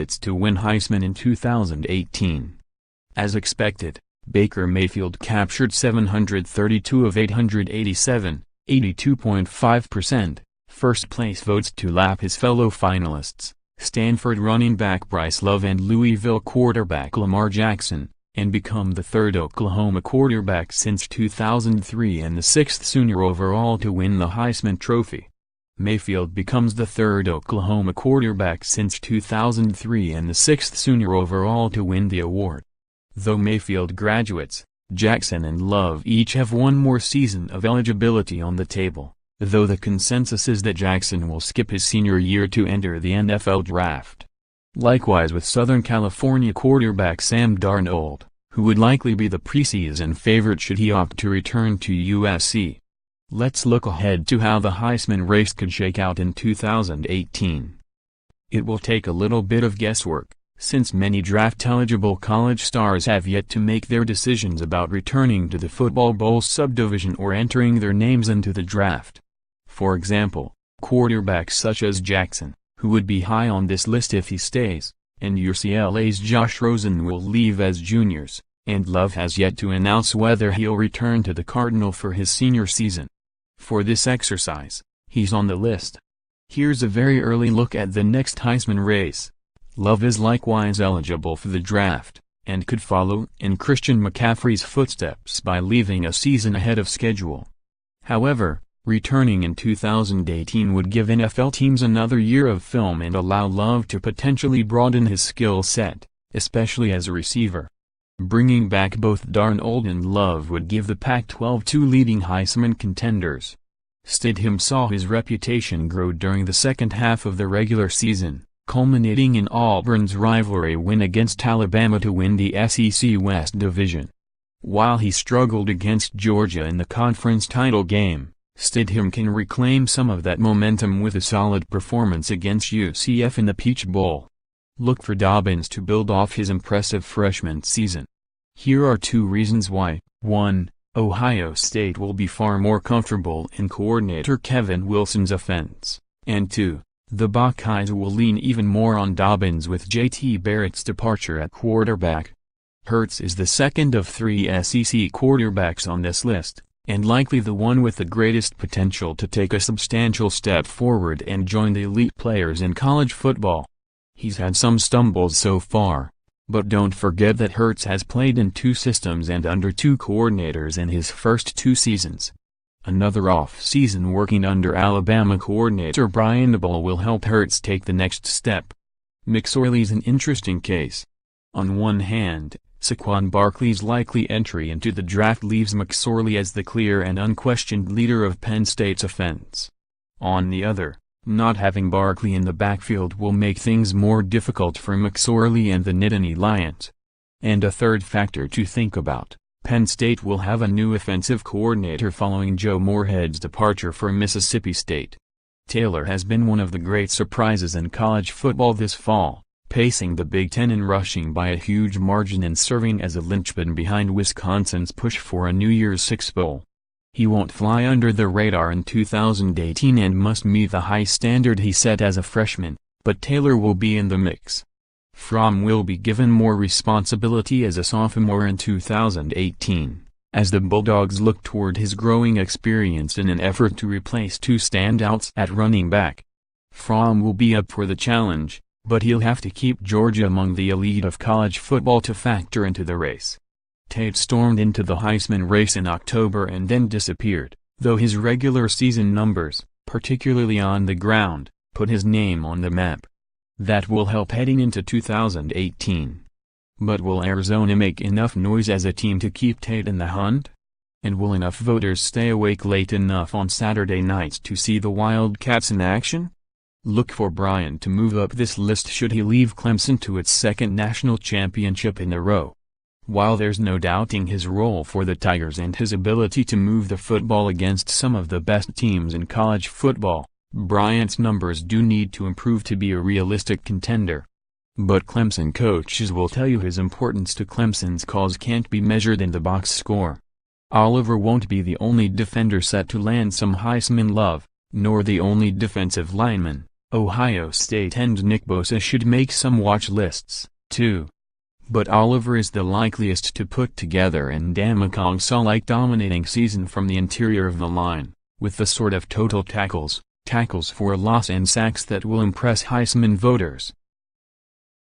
favorites to win Heisman in 2018. As expected, Baker Mayfield captured 732 of 887, 82.5%, first-place votes to lap his fellow finalists, Stanford running back Bryce Love and Louisville quarterback Lamar Jackson, and become the third Oklahoma quarterback since 2003 and the sixth Sooner overall to win the Heisman Trophy. Mayfield becomes the third Oklahoma quarterback since 2003 and the sixth Sooner overall to win the award. Though Mayfield graduates, Jackson and Love each have one more season of eligibility on the table, though the consensus is that Jackson will skip his senior year to enter the NFL draft. Likewise with Southern California quarterback Sam Darnold, who would likely be the preseason favorite should he opt to return to USC. Let's look ahead to how the Heisman race could shake out in 2018. It will take a little bit of guesswork, since many draft-eligible college stars have yet to make their decisions about returning to the Football Bowl Subdivision or entering their names into the draft. For example, quarterbacks such as Jackson, who would be high on this list if he stays, and UCLA's Josh Rosen will leave as juniors, and Love has yet to announce whether he'll return to the Cardinal for his senior season. For this exercise, he's on the list. Here's a very early look at the next Heisman race. Love is likewise eligible for the draft, and could follow in Christian McCaffrey's footsteps by leaving a season ahead of schedule. However, returning in 2018 would give NFL teams another year of film and allow Love to potentially broaden his skill set, especially as a receiver. Bringing back both Darnold and Love would give the Pac-12 two leading Heisman contenders. Stidham saw his reputation grow during the second half of the regular season, culminating in Auburn's rivalry win against Alabama to win the SEC West Division. While he struggled against Georgia in the conference title game, Stidham can reclaim some of that momentum with a solid performance against UCF in the Peach Bowl. Look for Dobbins to build off his impressive freshman season. Here are two reasons why. 1. Ohio State will be far more comfortable in coordinator Kevin Wilson's offense, and 2. The Buckeyes will lean even more on Dobbins with J.T. Barrett's departure at quarterback. Hurts is the second of three SEC quarterbacks on this list, and likely the one with the greatest potential to take a substantial step forward and join the elite players in college football. He's had some stumbles so far, but don't forget that Hurts has played in two systems and under two coordinators in his first two seasons. Another off-season working under Alabama coordinator Brian Daboll will help Hurts take the next step. McSorley's an interesting case. On one hand, Saquon Barkley's likely entry into the draft leaves McSorley as the clear and unquestioned leader of Penn State's offense. On the other, not having Barkley in the backfield will make things more difficult for McSorley and the Nittany Lions. And a third factor to think about, Penn State will have a new offensive coordinator following Joe Moorhead's departure from Mississippi State. Taylor has been one of the great surprises in college football this fall, pacing the Big Ten in rushing by a huge margin and serving as a linchpin behind Wisconsin's push for a New Year's Six Bowl. He won't fly under the radar in 2018 and must meet the high standard he set as a freshman, but Taylor will be in the mix. Fromm will be given more responsibility as a sophomore in 2018, as the Bulldogs look toward his growing experience in an effort to replace two standouts at running back. Fromm will be up for the challenge, but he'll have to keep Georgia among the elite of college football to factor into the race. Tate stormed into the Heisman race in October and then disappeared, though his regular season numbers, particularly on the ground, put his name on the map. That will help heading into 2018. But will Arizona make enough noise as a team to keep Tate in the hunt? And will enough voters stay awake late enough on Saturday nights to see the Wildcats in action? Look for Bryant to move up this list should he leave Clemson to its second national championship in a row. While there's no doubting his role for the Tigers and his ability to move the football against some of the best teams in college football, Bryant's numbers do need to improve to be a realistic contender. But Clemson coaches will tell you his importance to Clemson's cause can't be measured in the box score. Oliver won't be the only defender set to land some Heisman love, nor the only defensive lineman, Ohio State and Nick Bosa should make some watch lists, too. But Oliver is the likeliest to put together an Ndamukong-like dominating season from the interior of the line, with the sort of total tackles for loss and sacks that will impress Heisman voters.